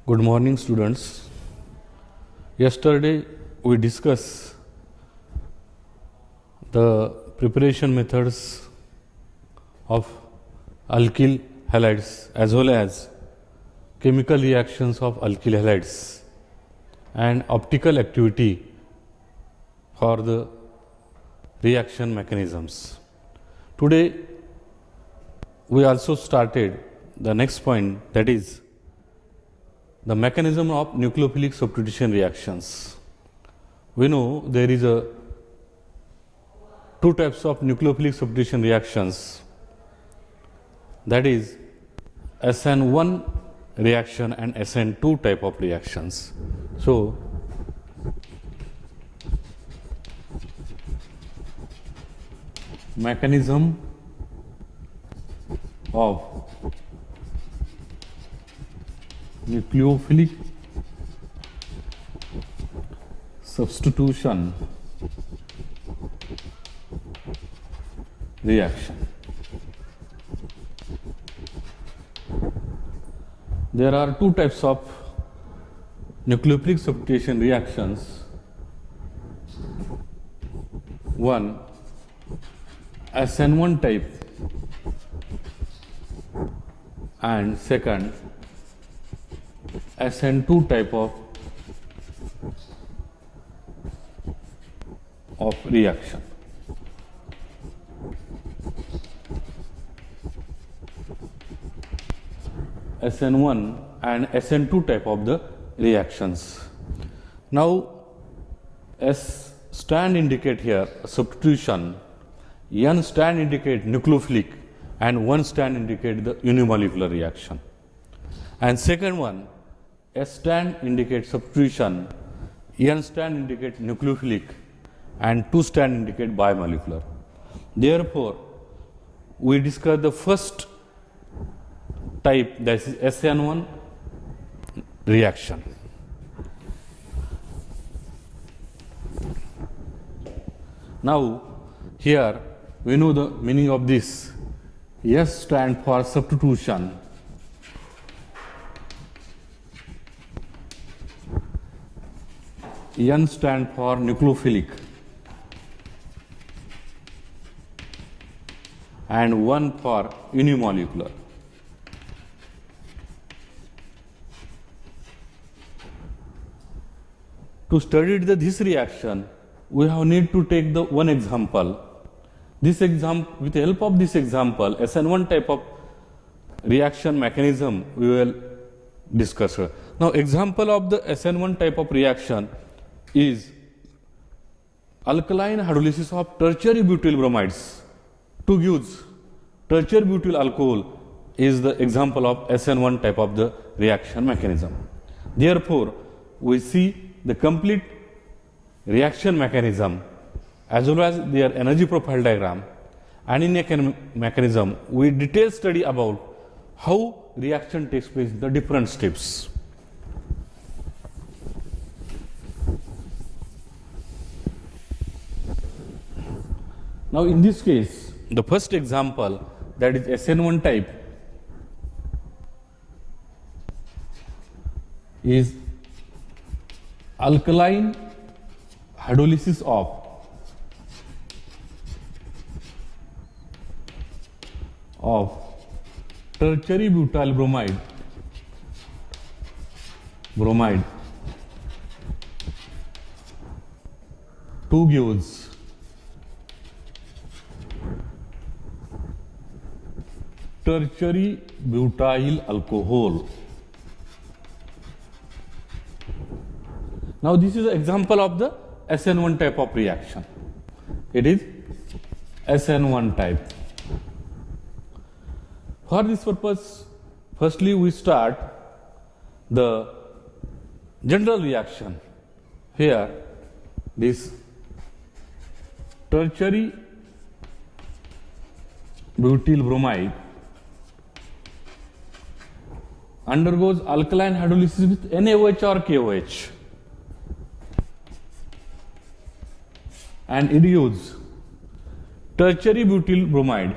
Good morning, students. Yesterday we discussed the preparation methods of alkyl halides as well as chemical reactions of alkyl halides and optical activity for the reaction mechanisms. Today we also started the next point, that is the mechanism of nucleophilic substitution reactions. We know there is two types of nucleophilic substitution reactions, that is SN1 reaction and SN2 type of reactions. So, mechanism of nucleophilic substitution reaction. There are two types of nucleophilic substitution reactions. One, SN1 type, and second, SN2 type of reaction. SN1 and SN2 type of the reactions. Now, S stand indicate here substitution, N stand indicate nucleophilic, and 1 stand indicate the unimolecular reaction. And second one, S stand indicate substitution, N stand indicate nucleophilic, and 2 stand indicate bimolecular. Therefore, we discuss the first type, that is SN1 reaction. Now, here we know the meaning of this. S stand for substitution, N stand for nucleophilic, and 1 for unimolecular. To study this reaction, we have need to take the one example. This example, with the help of this example, SN1 type of reaction mechanism we will discuss. Now, example of the SN1 type of reaction is alkaline hydrolysis of tertiary butyl bromides to gives tertiary butyl alcohol is the example of SN1 type of the reaction mechanism. Therefore, we see the complete reaction mechanism as well as their energy profile diagram, and in a mechanism we detail study about how reaction takes place in the different steps. Now, in this case, the first example, that is SN1 type, is alkaline hydrolysis of tertiary butyl bromide to gives tertiary butyl alcohol. Now, this is an example of the SN1 type of reaction. It is SN1 type. For this purpose, firstly we start the general reaction. Here, this tertiary butyl bromide undergoes alkaline hydrolysis with NaOH or KOH, and it gives tertiary butyl bromide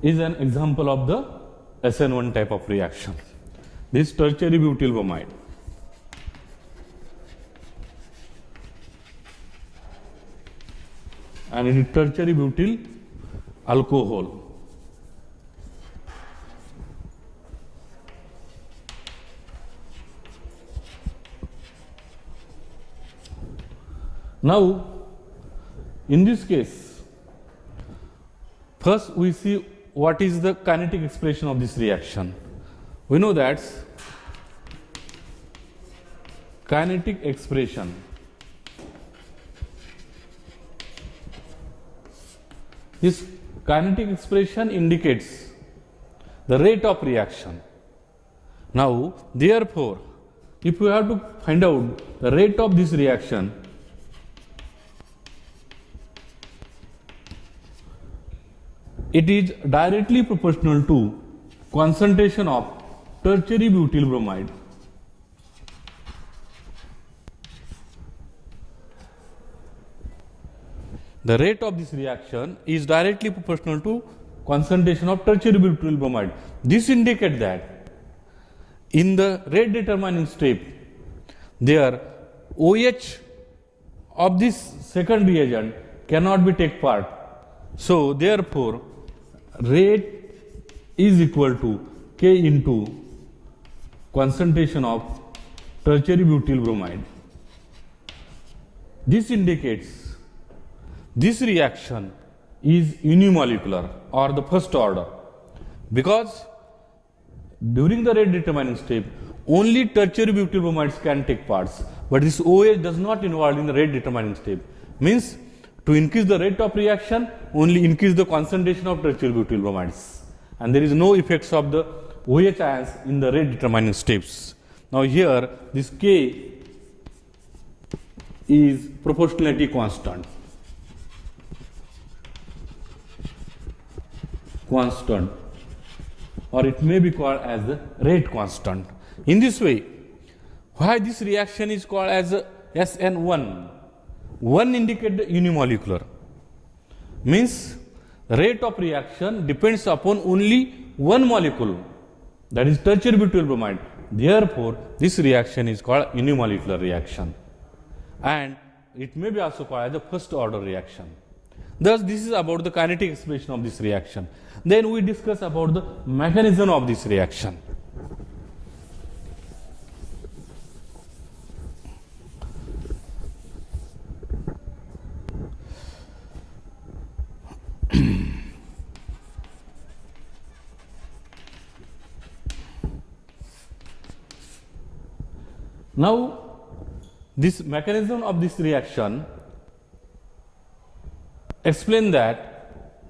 is an example of the SN1 type of reaction. This tertiary butyl bromide. And it is tertiary butyl alcohol. Now, in this case, first we see what is the kinetic expression of this reaction. We know that kinetic expression this kinetic expression indicates the rate of reaction. Now, therefore, if we have to find out the rate of this reaction, it is directly proportional to concentration of tertiary butyl bromide the rate of this reaction is directly proportional to concentration of tertiary butyl bromide. This indicates that in the rate determining step, their OH of this second reagent cannot be take part. So, therefore, rate is equal to K into concentration of tertiary butyl bromide. This indicates this reaction is unimolecular or the first order, because during the rate determining step only tertiary butyl bromides can take parts, but this OH does not involve in the rate determining step. Means to increase the rate of reaction only increase the concentration of tertiary butyl bromides, and there is no effects of the OH ions in the rate determining steps. Now, here this K is proportionality constant. Or it may be called as the rate constant. In this way, why this reaction is called as SN1? 1 indicate the unimolecular, means rate of reaction depends upon only one molecule, that is tertiary butyl bromide. Therefore, this reaction is called unimolecular reaction, and it may be also called as the first order reaction. Thus, this is about the kinetic expression of this reaction. Then we discuss about the mechanism of this reaction. Now, this mechanism of this reaction explain that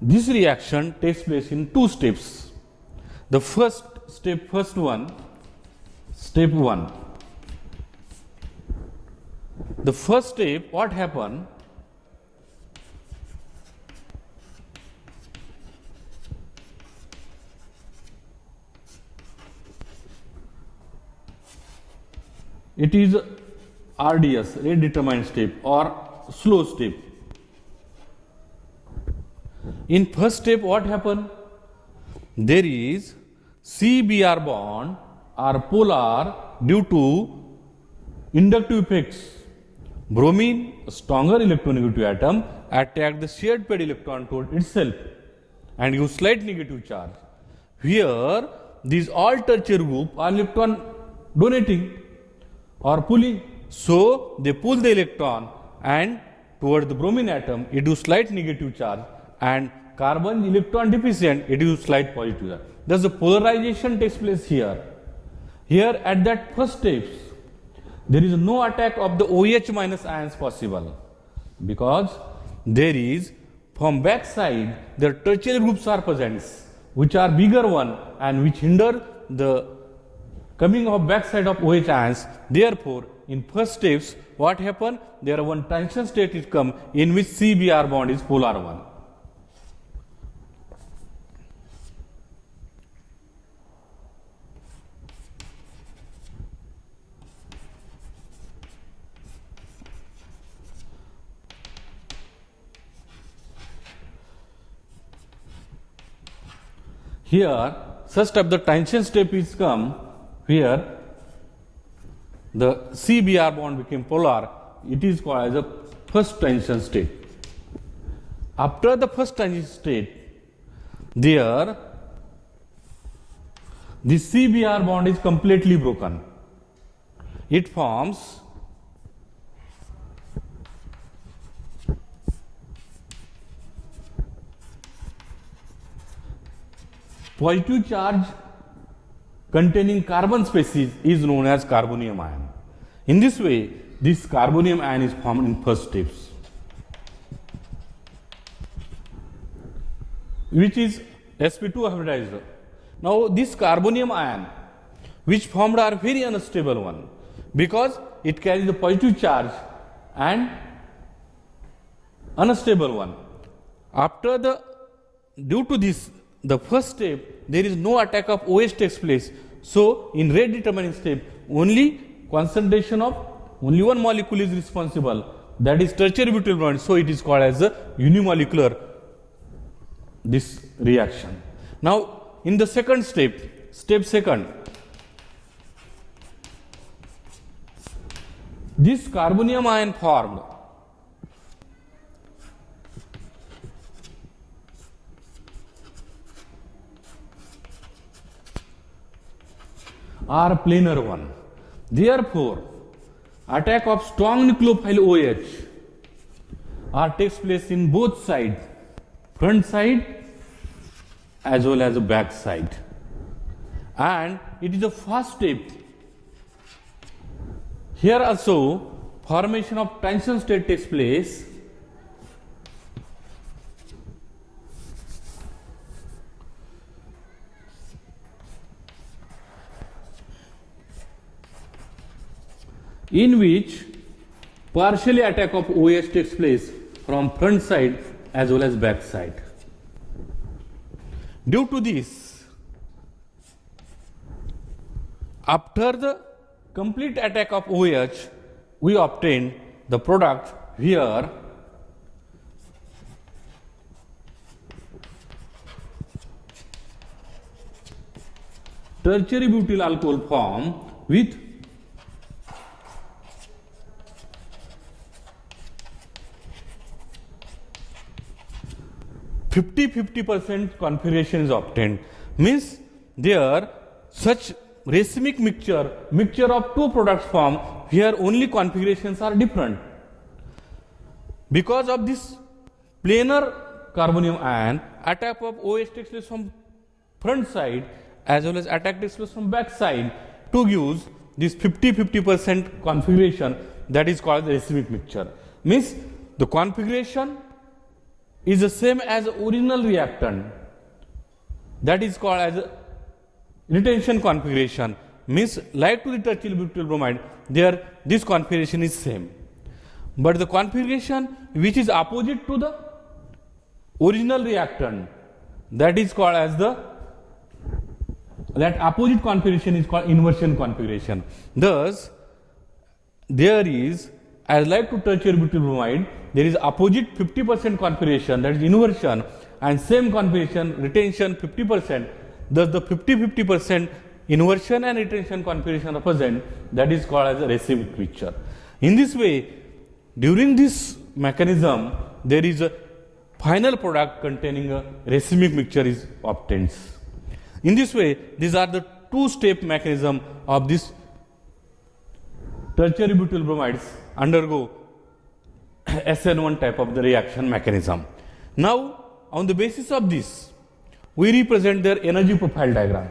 this reaction takes place in two steps. The first step, step 1. The first step, what happened? It is RDS, rate determined step, or slow step. In first step, what happened? There is CBr bond are polar due to inductive effects. Bromine, a stronger electronegative atom, attack the shared paired electron toward itself and use slight negative charge. Here, these all tertiary group are electron donating or pulling. So, they pull the electron and toward the bromine atom, it gives slight negative charge, and carbon electron deficient, it gives slight positive charge. Thus, the polarization takes place here. Here at that first steps, there is no attack of the OH minus ions possible, because there is from back side the tertiary groups are present, which are bigger one and which hinder the coming of back side of OH ions. Therefore, in first steps, what happen? There one transition state is come in which CBr bond is polar one. Here, such type the tension step is come where the CBr bond became polar. It is called as a first tension state. After the first tension state, there the CBr bond is completely broken. It forms positive charge containing carbon species is known as carbonium ion. In this way, this carbonium ion is formed in first steps, which is sp2 hybridized. Now, this carbonium ion, which formed are very unstable one, because it carries the positive charge and unstable one. After the, due to this, the first step, there is no attack of OH takes place. So, in rate determining step, only concentration of only one molecule is responsible, that is tertiary butyl bromide. So, it is called as a unimolecular this reaction. Now, in the second step, step second, this carbonium ion formed are planar one. Therefore, attack of strong nucleophile OH takes place in both sides, front side as well as the back side, and it is the first step. Here also formation of tension state takes place. In which partially attack of OH takes place from front side as well as back side. Due to this, after the complete attack of OH, we obtain the product here tertiary butyl alcohol form with (50-50% configuration is obtained. Means there such racemic mixture of two products form where only configurations are different. Because of this planar carbonium ion, attack of OH takes place from front side as well as attack takes place from back side to use this 50-50% configuration, that is called the racemic mixture. Means the configuration is the same as the original reactant, that is called as a retention configuration. Means like to the tertiary butyl bromide, there this configuration is same, but the configuration which is opposite to the original reactant, that is called as that opposite configuration is called inversion configuration. Thus, there is, as like to tertiary butyl bromide, there is opposite 50% configuration, that is inversion, and same configuration retention 50%. Thus, the 50-50% inversion and retention configuration are present, that is called as a racemic mixture. In this way, during this mechanism, there is a final product containing a racemic mixture is obtained. In this way, these are the two-step mechanism of this tertiary butyl bromides undergo SN1 type of the reaction mechanism. Now, on the basis of this, we represent their energy profile diagram.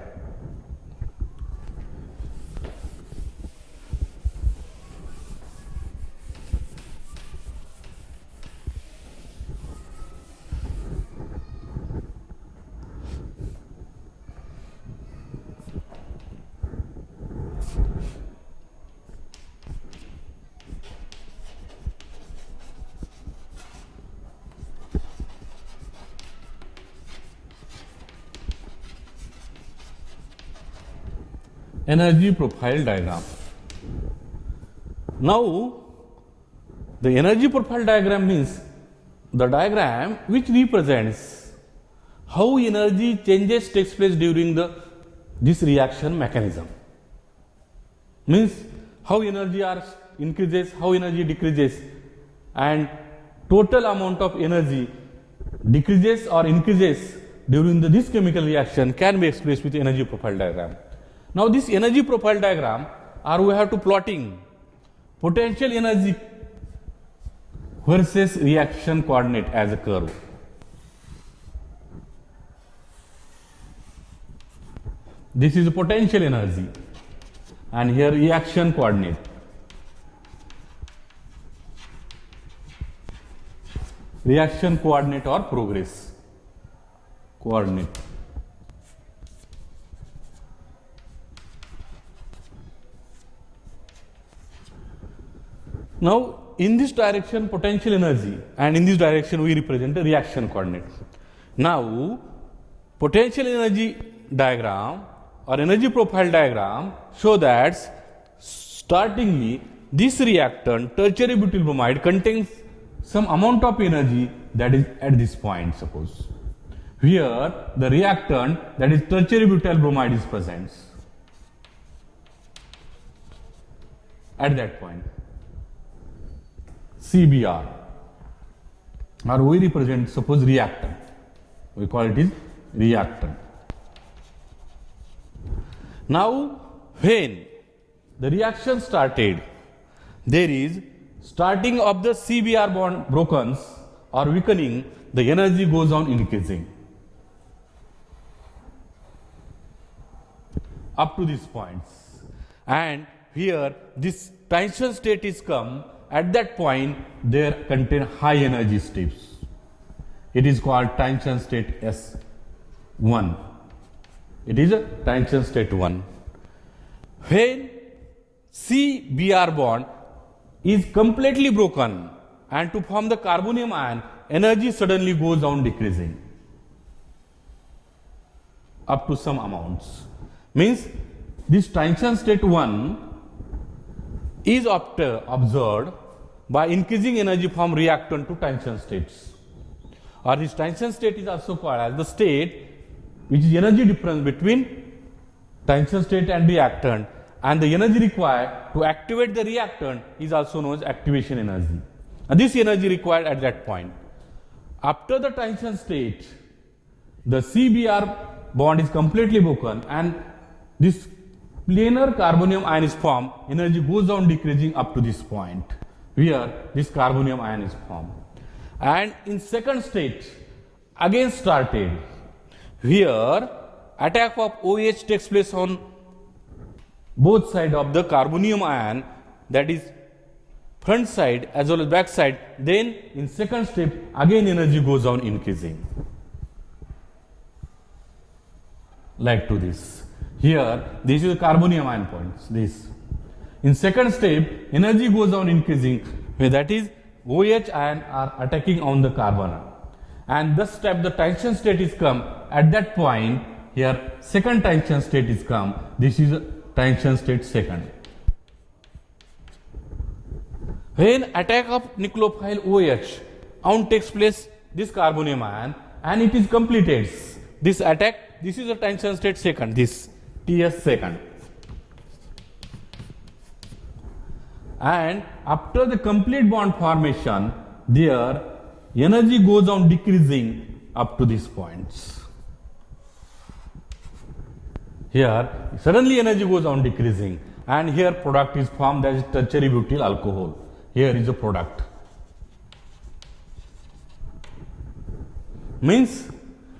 Energy profile diagram. Now, the energy profile diagram means the diagram which represents how energy changes takes place during this reaction mechanism. Means how energy increases, how energy decreases, and total amount of energy decreases or increases during this chemical reaction can be expressed with energy profile diagram. Now this energy profile diagram, or we have to plotting potential energy versus reaction coordinate as a curve. This is the potential energy and here reaction coordinate. Reaction coordinate or progress coordinate. Now in this direction potential energy and in this direction we represent the reaction coordinate. Now potential energy diagram or energy profile diagram show that startingly this reactant tertiary butyl bromide contains some amount of energy that is at this point, suppose. Here the reactant, that is tertiary butyl bromide, is present at that point. CBr, or we represent suppose reactant, we call it is reactant. Now when the reaction started, there is starting of the CBr bond broken or weakening, the energy goes on increasing up to these points, and here this tension state is come. At that point there contain high energy states. It is called tension state S1. It is a tension state 1. When CBr bond is completely broken and to form the carbonium ion, energy suddenly goes on decreasing up to some amounts. Means this tension state 1 is after observed by increasing energy from reactant to tension states, or this tension state is also called as the state which is energy difference between tension state and reactant, and the energy required to activate the reactant is also known as activation energy, and this energy required at that point. After the tension state, the CBr bond is completely broken and this planar carbonium ion is formed, energy goes on decreasing up to this point where this carbonium ion is formed. And in second state again started, here attack of OH takes place on both sides of the carbonium ion, that is front side as well as back side. Then in second step again energy goes on increasing like to this. Here this is the carbonium ion points, this. In second step energy goes on increasing, where that is OH ion are attacking on the carbon, and this step the tension state is come. At that point here second tension state is come. This is tension state second. When attack of nucleophile OH on takes place, this carbonium ion, and it is completed. This attack, this is a tension state second, this TS second. And after the complete bond formation, their energy goes on decreasing up to these points. Here suddenly energy goes on decreasing, and here product is formed, as tertiary butyl alcohol. Here is a product. Means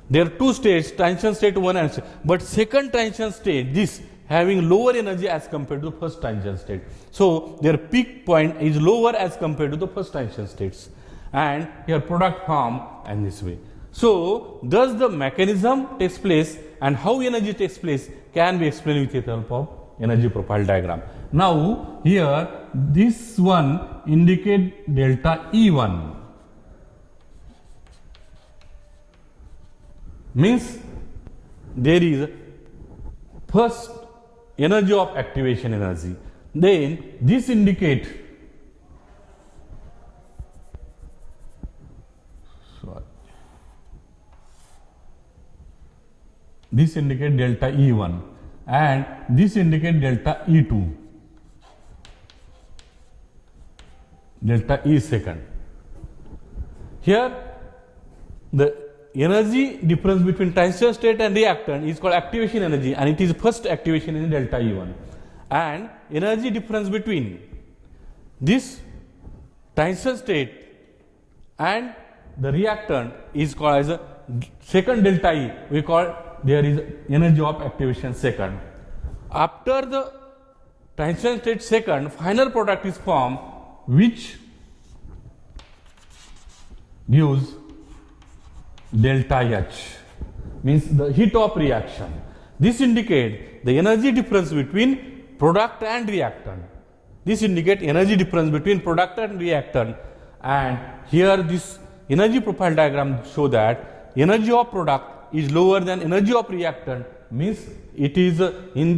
there are two states, tension state 1 and but second tension state, this having lower energy as compared to the first tension state. So their peak point is lower as compared to the first tension states, and here product form and this way. So thus the mechanism takes place and how energy takes place can be explained with the help of energy profile diagram. Now here this one indicate delta E1, means there is first energy of activation energy, then this indicate this indicate delta E1 and this indicate delta E2, delta E second. Here the energy difference between transition state and reactant is called activation energy, and it is first activation in delta E1, and energy difference between this transition state and the reactant is called as a second delta E. We call there is energy of activation second. After the transition state second, final product is formed which gives delta H, means the heat of reaction. This indicates the energy difference between product and reactant. This indicates energy difference between product and reactant, and here this energy profile diagram show that energy of product is lower than energy of reactant, means it is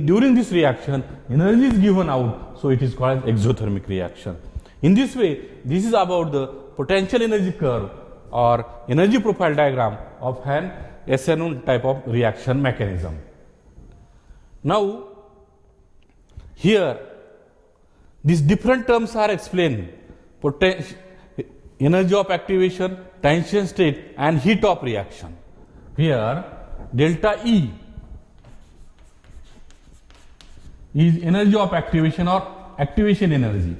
during this reaction energy is given out, so it is called exothermic reaction. In this way, this is about the potential energy curve or energy profile diagram of an SN1 type of reaction mechanism. Now, here these different terms are explained: energy of activation, transition state and heat of reaction. Here delta E is energy of activation or activation energy.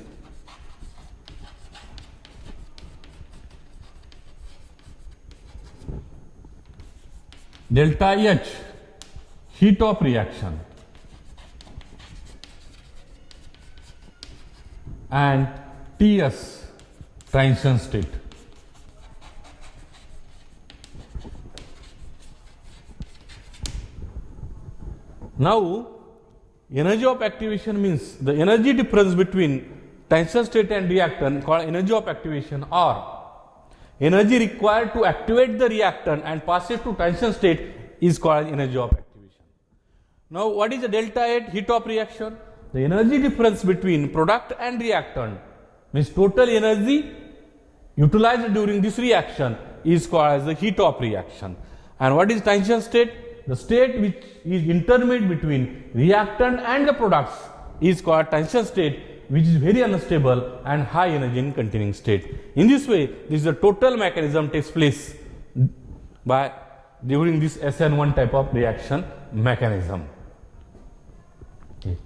Delta H, heat of reaction, and Ts, transition state. Now, energy of activation means the energy difference between transition state and reactant called energy of activation, or energy required to activate the reactant and pass it to transition state is called energy of activation. Now, what is the delta H, heat of reaction? The energy difference between product and reactant, means total energy utilized during this reaction is called as the heat of reaction. And what is transition state? The state which is intermediate between reactant and the products is called transition state, which is very unstable and high energy containing state. In this way, this is the total mechanism takes place by during this SN1 type of reaction mechanism. Okay.